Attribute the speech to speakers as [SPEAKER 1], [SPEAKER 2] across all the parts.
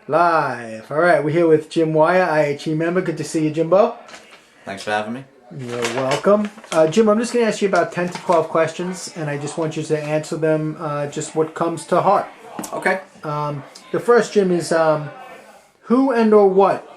[SPEAKER 1] Live. All right, we're here with Jim Wire, IHE member. Good to see you, Jimbo.
[SPEAKER 2] Thanks for having me.
[SPEAKER 1] You're welcome. Jim, I'm just going to ask you about 10 to 12 questions, and I just want you to answer them just what comes to heart.
[SPEAKER 2] Okay.
[SPEAKER 1] The first, Jim, is who and or what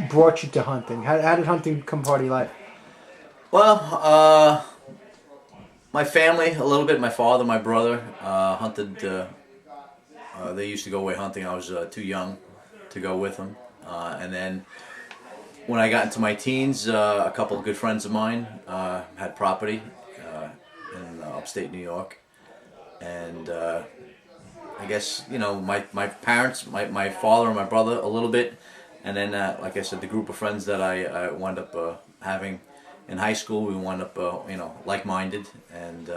[SPEAKER 1] brought you to hunting? How did hunting become part of your life?
[SPEAKER 2] Well, my family, a little bit. My father, my brother hunted. They used to go away hunting. I was too young to go with them. And then when I got into my teens, a couple of good friends of mine had property in upstate New York. And I guess, my parents, my father and my brother a little bit. And then, like I said, the group of friends that I wound up having in high school, we wound up, like-minded. And,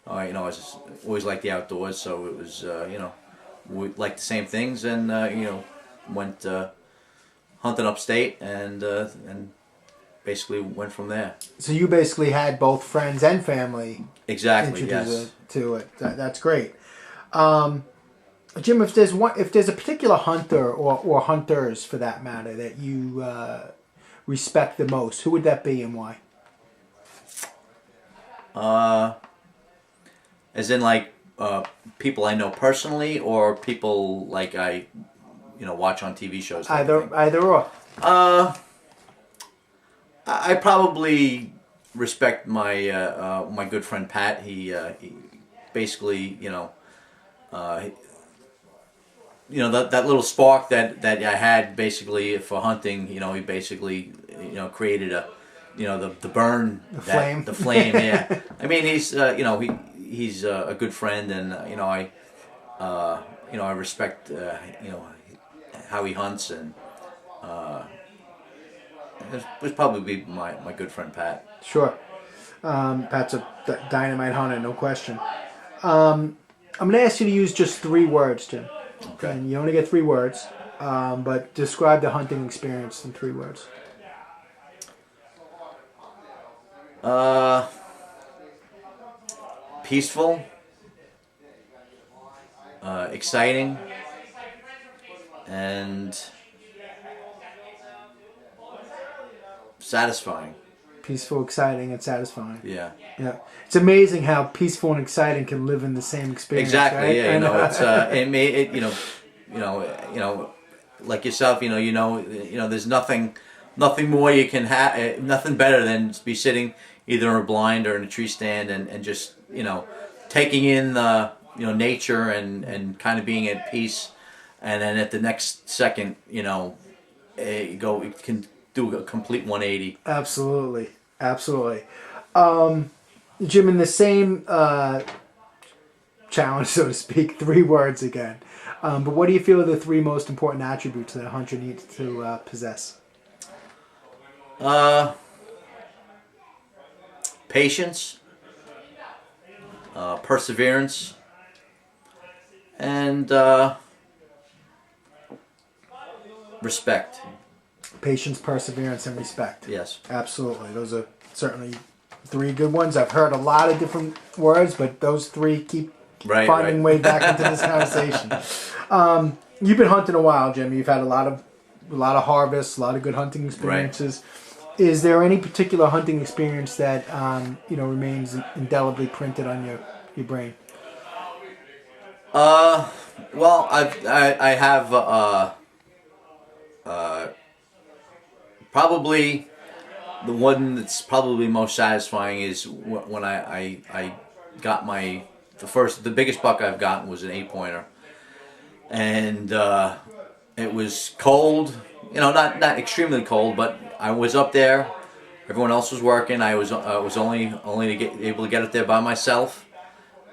[SPEAKER 2] I just always liked the outdoors, so it was, we liked the same things, and went hunting upstate, and basically went from there.
[SPEAKER 1] So you basically had both friends and family
[SPEAKER 2] Exactly.
[SPEAKER 1] introduce
[SPEAKER 2] Yes.
[SPEAKER 1] to it. That's great. Jim, if there's a particular hunter or hunters for that matter that you respect the most, who would that be and why?
[SPEAKER 2] As in, like, people I know personally, or people like I, watch on TV shows.
[SPEAKER 1] Either or.
[SPEAKER 2] I probably respect my my good friend Pat. He basically, that little spark that I had basely for hunting. He basically created the burn, the flame. Yeah. I mean, he's a good friend, and I respect how he hunts, and it was probably my good friend Pat.
[SPEAKER 1] Sure. Pat's a dynamite hunter, no question. I'm going to ask you to use just 3 words, Jim.
[SPEAKER 2] Okay.
[SPEAKER 1] And you only get 3 words, but describe the hunting experience in 3 words.
[SPEAKER 2] Peaceful, exciting, and satisfying.
[SPEAKER 1] Peaceful, exciting, and satisfying.
[SPEAKER 2] Yeah.
[SPEAKER 1] Yeah. It's amazing how peaceful and exciting can live in the same experience.
[SPEAKER 2] Exactly.
[SPEAKER 1] Right?
[SPEAKER 2] Yeah. It's like yourself. There's nothing more you can have. Nothing better than to be sitting either in a blind or in a tree stand and just taking in the nature and kind of being at peace, and then at the next second it can do a complete 180.
[SPEAKER 1] Absolutely. Jim, in the same challenge, so to speak, 3 words again. But what do you feel are the 3 most important attributes that a hunter needs to possess?
[SPEAKER 2] Patience, perseverance, and respect.
[SPEAKER 1] Patience, perseverance, and respect.
[SPEAKER 2] Yes.
[SPEAKER 1] Absolutely. Those are certainly 3 good ones. I've heard a lot of different words, but those 3 keep finding way back into this conversation. You've been hunting a while, Jim. You've had a lot of harvests, a lot of good hunting experiences. Right. Is there any particular hunting experience that remains indelibly printed on your brain?
[SPEAKER 2] Well, I have probably the one that's probably most satisfying is when I got the biggest buck I've gotten was an 8-pointer, and it was cold, not extremely cold, but I was up there. Everyone else was working. I was only able to get up there by myself,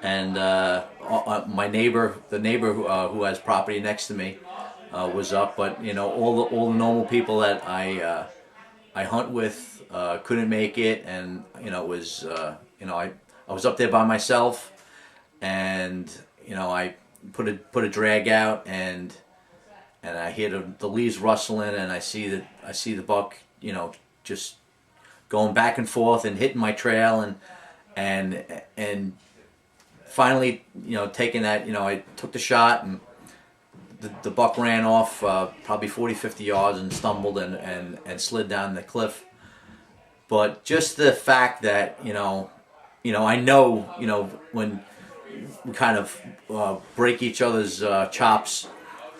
[SPEAKER 2] and my neighbor, the neighbor who has property next to me, was up. But all the normal people that I hunt with couldn't make it, and it was I was up there by myself, and I put a drag out, and I hear the leaves rustling, and I see the buck just going back and forth and hitting my trail, and finally taking that, I took the shot, and the buck ran off probably 40, 50 yards and stumbled and slid down the cliff. But just the fact that I know when we kind of break each other's chops.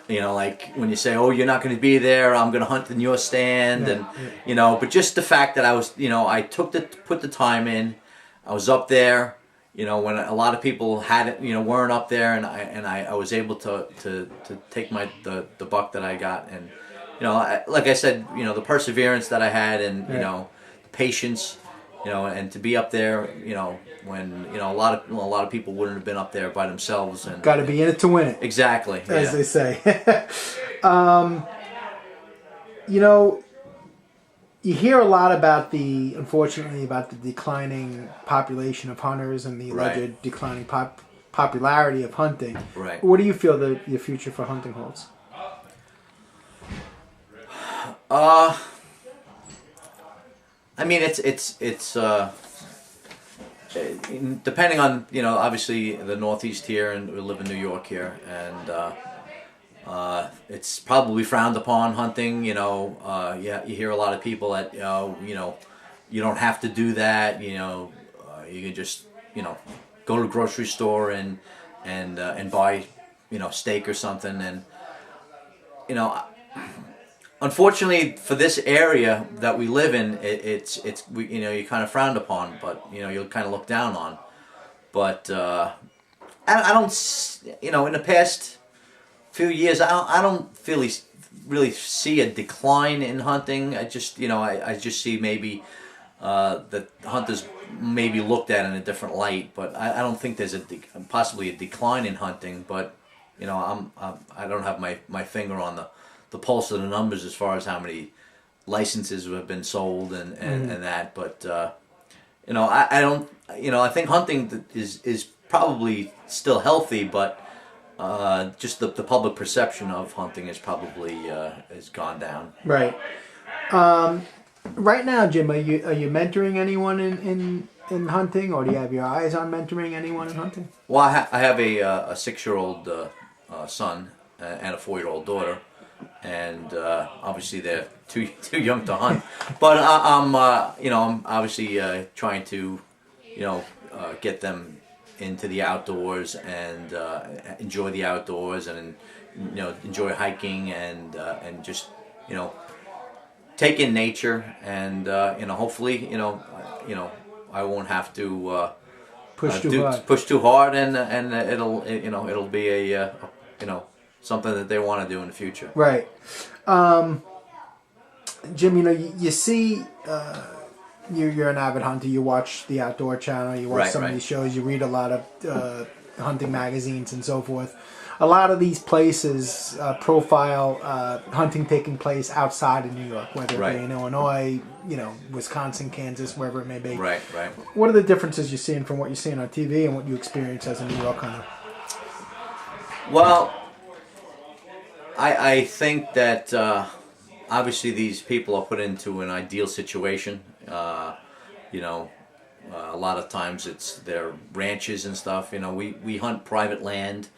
[SPEAKER 2] Like when you say, "Oh, you're not going to be there. I'm going to hunt in your stand," and but just the fact that I was, I put the time in. I was up there, when a lot of people weren't up there, and I was able to take the buck that I got, and like I said, the perseverance that I had, and patience, and to be up there, when a lot of people wouldn't have been up there by themselves, and
[SPEAKER 1] got to be in it to win it.
[SPEAKER 2] Exactly,
[SPEAKER 1] as they say. You hear a lot about unfortunately, about the declining population of hunters and the alleged declining popularity of hunting.
[SPEAKER 2] Right.
[SPEAKER 1] What do you feel the future for hunting holds?
[SPEAKER 2] I mean, it's depending on obviously the Northeast here, and we live in New York here, and it's probably frowned upon hunting. You hear a lot of people that you don't have to do that. You can just go to the grocery store and buy steak or something, and unfortunately for this area that we live in, you're kind of frowned upon, but you're kind of looked down on. But I don't, in the past few years, I don't really see a decline in hunting. I just I just see maybe that hunters maybe looked at it in a different light, but I don't think there's possibly a decline in hunting. But I don't have my finger on the pulse of the numbers as far as how many licenses have been sold and that, but I don't, I think hunting is probably still healthy, but just the public perception of hunting is probably has gone down. Right.
[SPEAKER 1] Right now, Jim, are you mentoring anyone in hunting, or do you have your eyes on mentoring anyone in hunting?
[SPEAKER 2] Well, I have a 6-year-old son and a 4-year-old daughter. And obviously they're too young to hunt, but I'm obviously trying to get them into the outdoors and enjoy the outdoors, and enjoy hiking and just take in nature, and hopefully I won't have to push too hard, and it'll be a something that they want to do in the future.
[SPEAKER 1] Right. Jim, you see, you're an avid hunter. You watch the Outdoor Channel. You watch some of these shows. You read a lot of hunting magazines and so forth. A lot of these places profile hunting taking place outside of New York, whether it be in Illinois, Wisconsin, Kansas, wherever it may be.
[SPEAKER 2] Right.
[SPEAKER 1] What are the differences you're seeing from what you're seeing on TV and what you experience as a New York hunter?
[SPEAKER 2] Well, I think that obviously these people are put into an ideal situation. A lot of times it's their ranches and stuff. We hunt private land,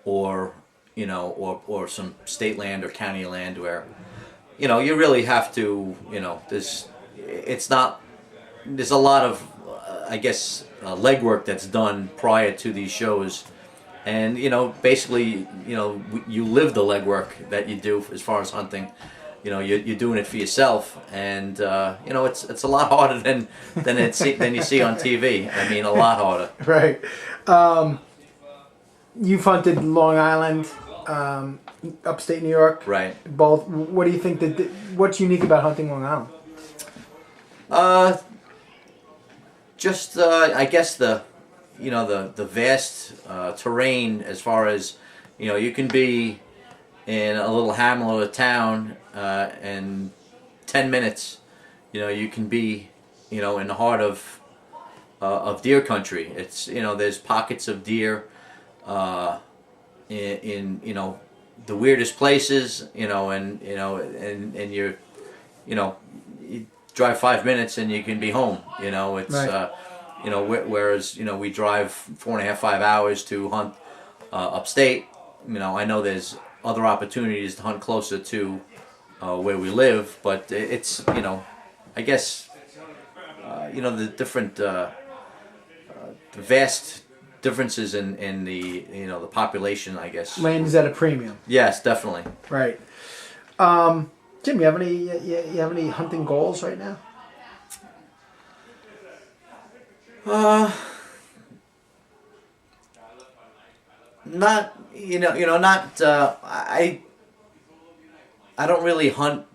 [SPEAKER 2] or some state land or county land where you really have to there's a lot of legwork that's done prior to these shows. And basically, you live the legwork that you do as far as hunting. You're doing it for yourself, and it's a lot harder than you see on TV. I mean, a lot harder.
[SPEAKER 1] Right. You've hunted Long Island, upstate New York.
[SPEAKER 2] Right.
[SPEAKER 1] Both. What do you think what's unique about hunting Long Island?
[SPEAKER 2] I guess the vast terrain, as far as you can be in a little hamlet or a town in 10 minutes. You can be in the heart of deer country. It's there's pockets of deer in the weirdest places, and you're you drive 5 minutes and you can be home. It's whereas we drive 4.5-5 hours to hunt upstate. I know there's other opportunities to hunt closer to where we live, but it's, I guess, the different, the vast differences in the, the population, I guess.
[SPEAKER 1] Land is at a premium.
[SPEAKER 2] Yes, definitely.
[SPEAKER 1] Right. Jim, you have any hunting goals right now?
[SPEAKER 2] Not, not. I don't really hunt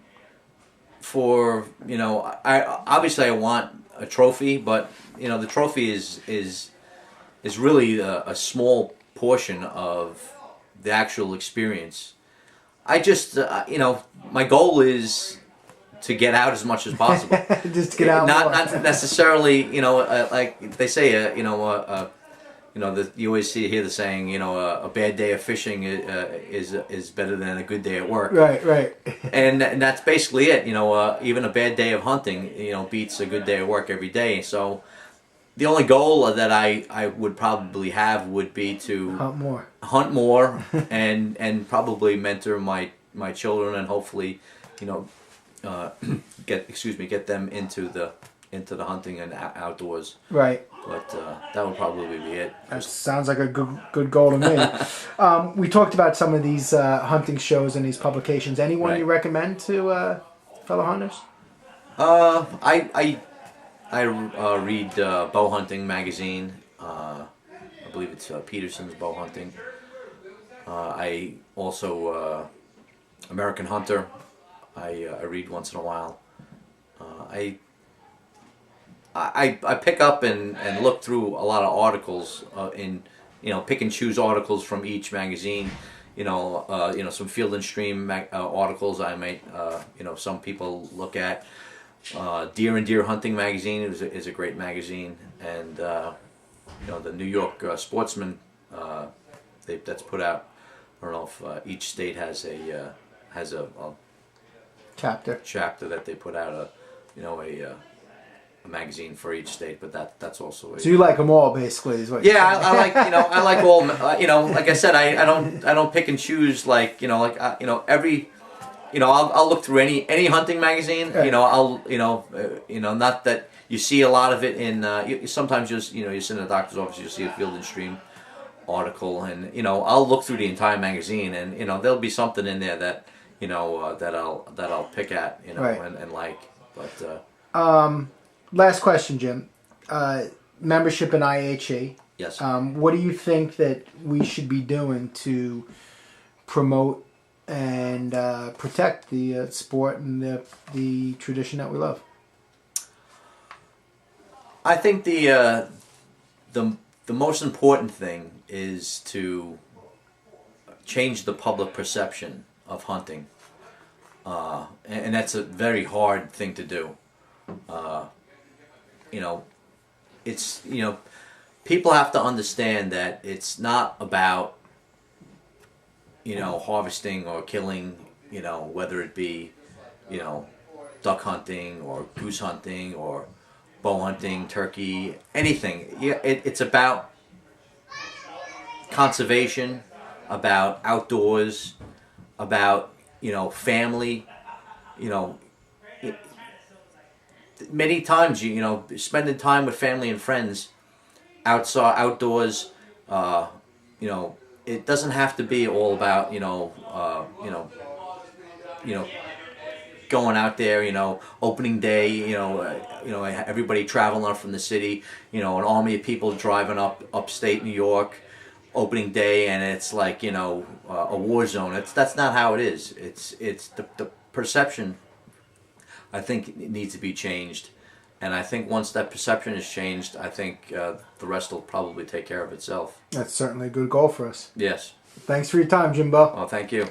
[SPEAKER 2] for, I obviously I want a trophy, but the trophy is really a small portion of the actual experience. I just, my goal is to get out as much as possible.
[SPEAKER 1] Just get out.
[SPEAKER 2] Not necessarily, like they say, you always hear the saying, a bad day of fishing is better than a good day at work.
[SPEAKER 1] Right.
[SPEAKER 2] And that's basically it. Even a bad day of hunting, beats a good day of work every day. So the only goal that I would probably have would be to hunt more, and probably mentor my children, and hopefully, get them into the hunting and outdoors.
[SPEAKER 1] Right.
[SPEAKER 2] But that would probably be it.
[SPEAKER 1] That sounds like a good goal to me. We talked about some of these hunting shows and these publications. Anyone you recommend to fellow hunters?
[SPEAKER 2] I read Bow Hunting magazine. I believe it's Peterson's Bow Hunting. I also American Hunter. I read once in a while. I pick up and look through a lot of articles pick and choose articles from each magazine. Some Field and Stream articles I might some people look at. Deer and Deer Hunting magazine is a great magazine, and the New York Sportsman that's put out. I don't know if each state has a chapter that they put out a magazine for each state, but that's also.
[SPEAKER 1] So you like them all, basically, is what?
[SPEAKER 2] Yeah, I like I like all. Like I said, I don't pick and choose every. I'll look through any hunting magazine.
[SPEAKER 1] Right.
[SPEAKER 2] I'll not that you see a lot of it in. Sometimes you sit in a doctor's office, you see a Field and Stream article, and I'll look through the entire magazine, and there'll be something in there that that I'll pick at
[SPEAKER 1] Right.
[SPEAKER 2] and like. But
[SPEAKER 1] last question, Jim. Membership in IHE.
[SPEAKER 2] yes.
[SPEAKER 1] What do you think that we should be doing to promote and protect the sport and the tradition that we love?
[SPEAKER 2] I think the most important thing is to change the public perception of hunting, and that's a very hard thing to do. It's people have to understand that it's not about harvesting or killing, whether it be, duck hunting or goose hunting or bow hunting, turkey, anything. Yeah, it's about conservation, about outdoors, about family. Many times spending time with family and friends outdoors. It doesn't have to be all about going out there, opening day, everybody traveling up from the city, an army of people driving upstate New York, opening day, and it's like a war zone. That's not how it is. It's the perception. I think it needs to be changed, and I think once that perception is changed, I think the rest will probably take care of itself.
[SPEAKER 1] That's certainly a good goal for us.
[SPEAKER 2] Yes.
[SPEAKER 1] Thanks for your time, Jimbo.
[SPEAKER 2] Well, thank you.